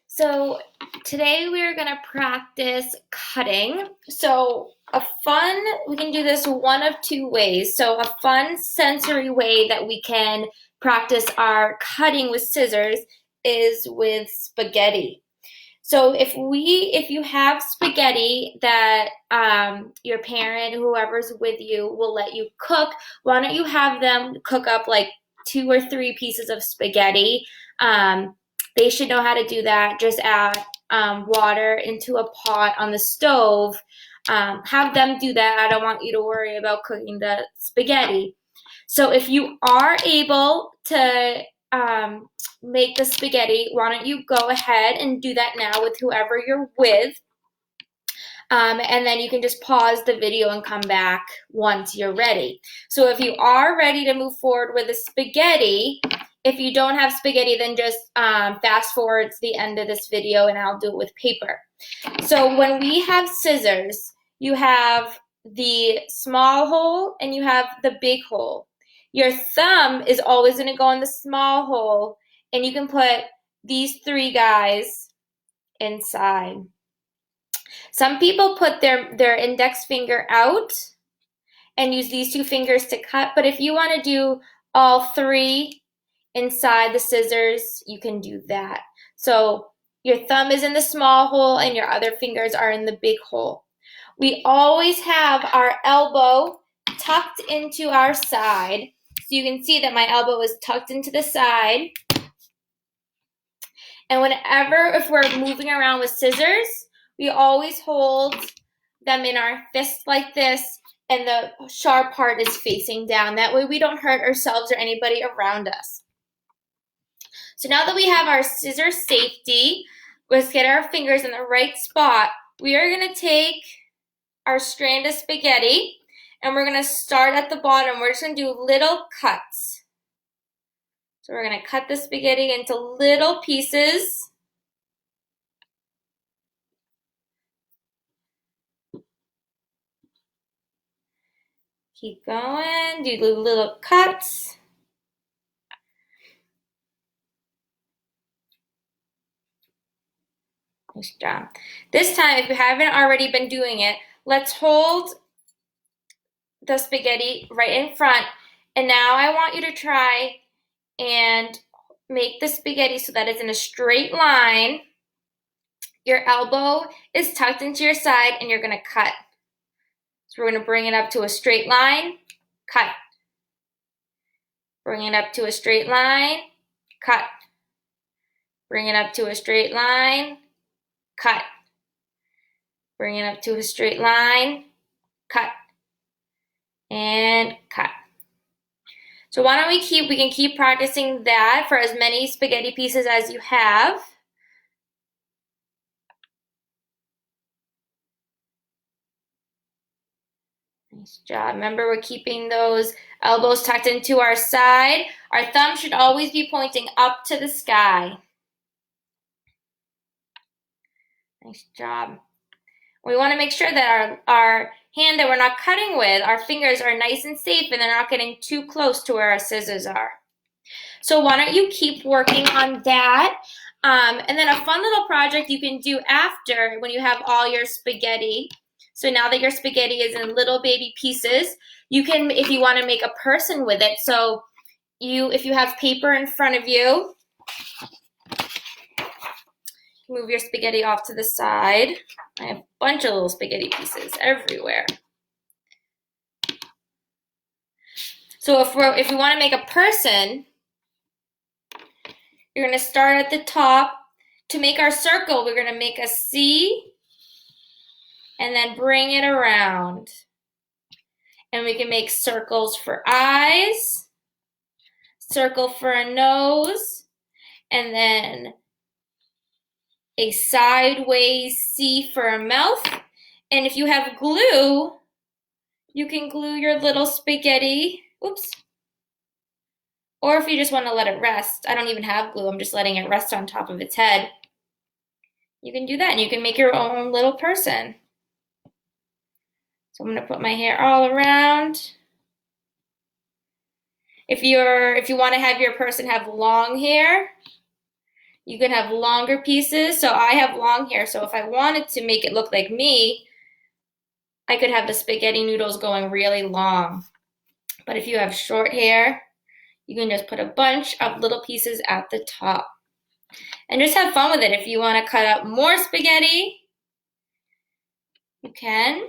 So today we're gonna practice cutting. We can do this one of two ways. So a fun sensory way that we can practice our cutting with scissors is with spaghetti. So if you have spaghetti that your parent, whoever's with you, will let you cook, why don't you have them cook up like 2 or 3 pieces of spaghetti? They should know how to do that. Just add water into a pot on the stove. Have them do that. I don't want you to worry about cooking the spaghetti. So if you are able to make the spaghetti, why don't you go ahead and do that now with whoever you're with. And then you can just pause the video and come back once you're ready. So if you are ready to move forward with the spaghetti, if you don't have spaghetti, then just fast forward to the end of this video and I'll do it with paper. So when we have scissors, you have the small hole and you have the big hole. Your thumb is always going to go in the small hole, and you can put these 3 guys inside. Some people put their index finger out and use these 2 fingers to cut, but if you want to do all 3 inside the scissors, you can do that. So your thumb is in the small hole and your other fingers are in the big hole. We always have our elbow tucked into our side. So you can see that my elbow is tucked into the side. And if we're moving around with scissors, we always hold them in our fist like this, and the sharp part is facing down. That way we don't hurt ourselves or anybody around us. So now that we have our scissor safety, let's get our fingers in the right spot. We are going to take our strand of spaghetti, and we're going to start at the bottom. We're just going to do little cuts. So we're going to cut the spaghetti into little pieces. Keep going, do little cuts. Nice job. This time, if you haven't already been doing it, let's hold the spaghetti right in front. And now I want you to try and make the spaghetti so that it's in a straight line. Your elbow is tucked into your side and you're going to cut. So we're going to bring it up to a straight line, cut. Bring it up to a straight line, cut. Bring it up to a straight line, cut. Bring it up to a straight line, cut. And cut. So why don't we can keep practicing that for as many spaghetti pieces as you have. Nice job. Remember, we're keeping those elbows tucked into our side. Our thumb should always be pointing up to the sky. Nice job. We want to make sure that our hand that we're not cutting with, our fingers are nice and safe and they're not getting too close to where our scissors are. So why don't you keep working on that? And then a fun little project you can do after when you have all your spaghetti. So now that your spaghetti is in little baby pieces, you can, if you want to make a person with it. So if you have paper in front of you, move your spaghetti off to the side. I have a bunch of little spaghetti pieces everywhere. So if we want to make a person, you're going to start at the top. To make our circle, we're going to make a C and then bring it around. And we can make circles for eyes, circle for a nose, and then a sideways C for a mouth. And if you have glue, you can glue your little spaghetti. Oops. Or if you just want to let it rest, I don't even have glue, I'm just letting it rest on top of its head. You can do that and you can make your own little person. So I'm going to put my hair all around. If you want to have your person have long hair, You can have longer pieces. So I have long hair. So if I wanted to make it look like me, I could have the spaghetti noodles going really long. But if you have short hair, you can just put a bunch of little pieces at the top. And just have fun with it. If you want to cut up more spaghetti, you can.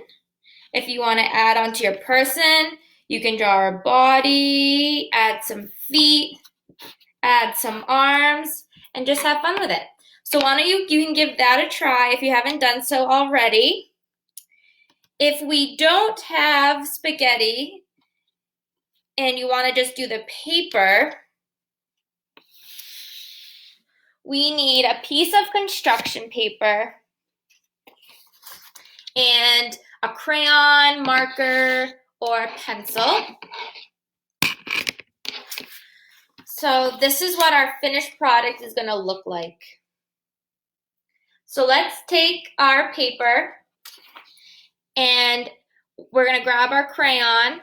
If you want to add onto your person, you can draw a body, add some feet, add some arms, and just have fun with it. So why don't you can give that a try if you haven't done so already. If we don't have spaghetti and you want to just do the paper, we need a piece of construction paper and a crayon, marker, or pencil. So this is what our finished product is going to look like. So let's take our paper and we're going to grab our crayon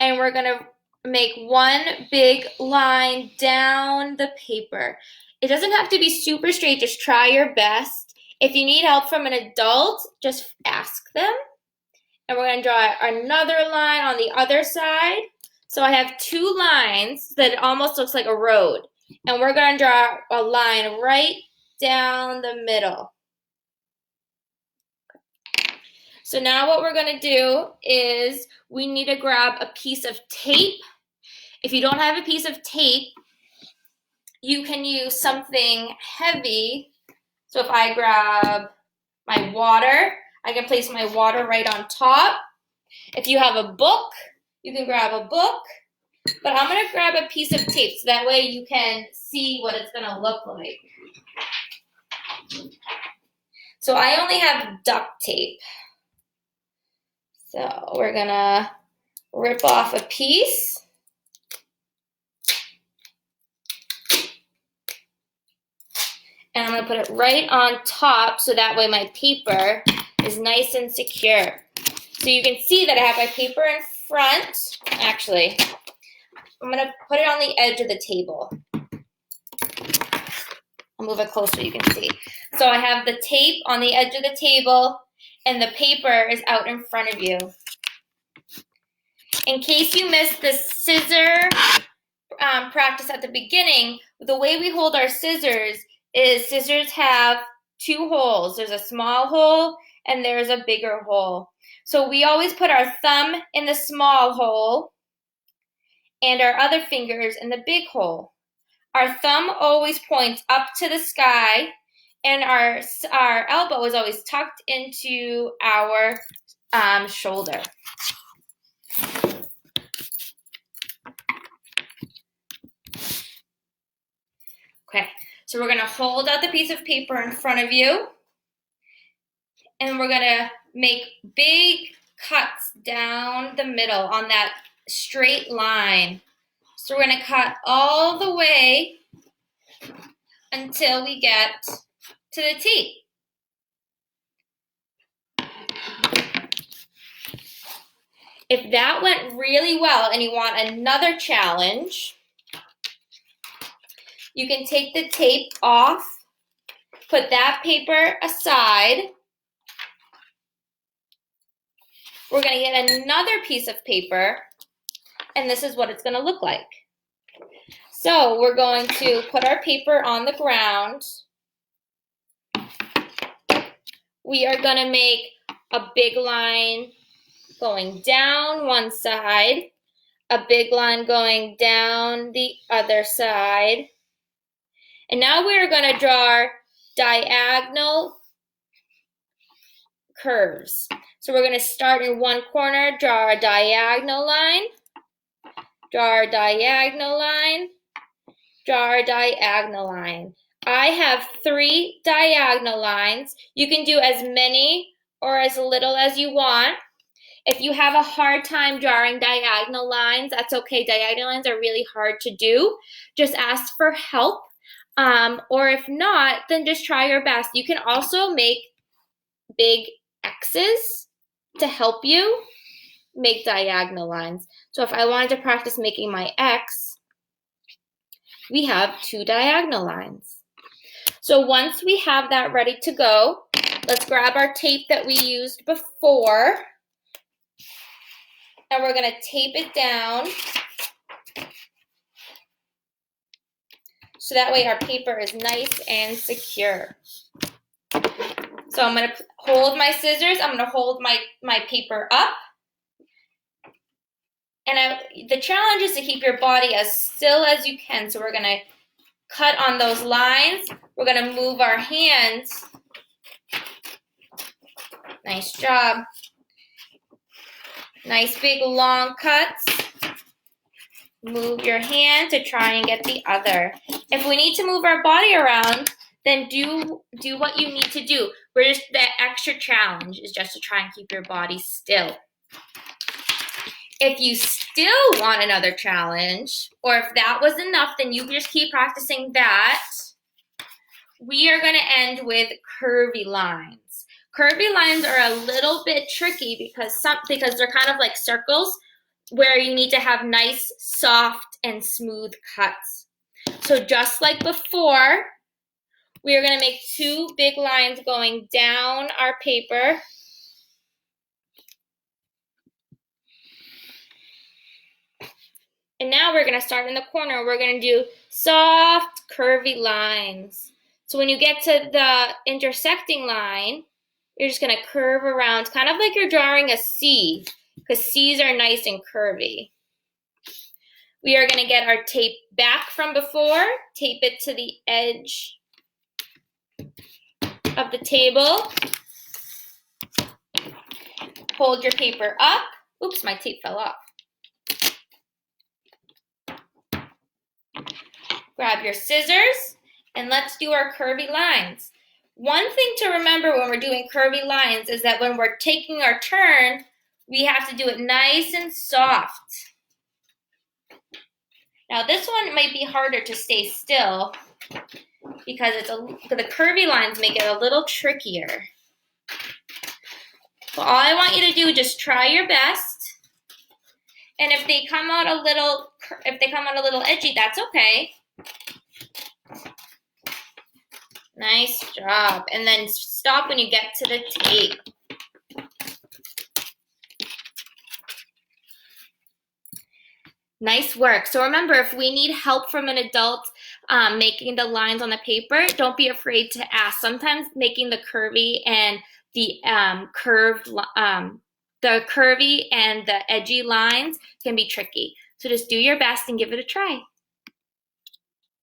and we're going to make one big line down the paper. It doesn't have to be super straight, just try your best. If you need help from an adult, just ask them. And we're going to draw another line on the other side. So I have two lines that almost looks like a road. And we're going to draw a line right down the middle. So now what we're going to do is we need to grab a piece of tape. If you don't have a piece of tape, you can use something heavy. So if I grab my water, I can place my water right on top. If you have a book, you can grab a book. But I'm going to grab a piece of tape so that way you can see what it's going to look like. So I only have duct tape. So we're going to rip off a piece. And I'm going to put it right on top so that way my paper is nice and secure. So you can see that I have my paper in front. Actually, I'm going to put it on the edge of the table. I'll move it closer so you can see. So I have the tape on the edge of the table and the paper is out in front of you. In case you missed the scissor practice at the beginning, the way we hold our scissors is scissors have two holes. There's a small hole and there's a bigger hole. So we always put our thumb in the small hole and our other fingers in the big hole. Our thumb always points up to the sky and our elbow is always tucked into our shoulder. Okay. So we're going to hold out the piece of paper in front of you, and we're going to make big cuts down the middle on that straight line. So we're going to cut all the way until we get to the tape. If that went really well and you want another challenge, you can take the tape off, put that paper aside. We're going to get another piece of paper, and this is what it's going to look like. So we're going to put our paper on the ground. We are going to make a big line going down one side, a big line going down the other side. And now we're going to draw diagonal curves. So we're going to start in one corner, draw a diagonal line, draw a diagonal line, draw a diagonal line. I have 3 diagonal lines. You can do as many or as little as you want. If you have a hard time drawing diagonal lines, that's okay. Diagonal lines are really hard to do. Just ask for help. Or if not, then just try your best. You can also make big X's to help you make diagonal lines. So if I wanted to practice making my X, we have 2 diagonal lines. So once we have that ready to go, let's grab our tape that we used before, and we're going to tape it down so that way our paper is nice and secure. So I'm going to hold my scissors, I'm going to hold my paper up, and the challenge is to keep your body as still as you can. So we're going to cut on those lines. We're going to move our hands. Nice job. Nice big long cuts. Move your hand to try and get the other. If we need to move our body around, then do what you need to do. The extra challenge is just to try and keep your body still. If you still want another challenge, or if that was enough, then you just keep practicing that. We are going to end with curvy lines. Curvy lines are a little bit tricky because they're kind of like circles where you need to have nice, soft, and smooth cuts. So just like before, we are going to make 2 big lines going down our paper. And now we're going to start in the corner. We're going to do soft, curvy lines. So when you get to the intersecting line, you're just going to curve around, kind of like you're drawing a C, because C's are nice and curvy. We are going to get our tape back from before, tape it to the edge of the table. Hold your paper up. Oops, my tape fell off. Grab your scissors, and let's do our curvy lines. One thing to remember when we're doing curvy lines is that when we're taking our turn, we have to do it nice and soft. Now this one might be harder to stay still because the curvy lines make it a little trickier. So all I want you to do is just try your best. And if they come out a little edgy, that's okay. Nice job. And then stop when you get to the tape. Nice work. So remember, if we need help from an adult making the lines on the paper, don't be afraid to ask. Sometimes making the curvy and the curvy and the edgy lines can be tricky. So just do your best and give it a try.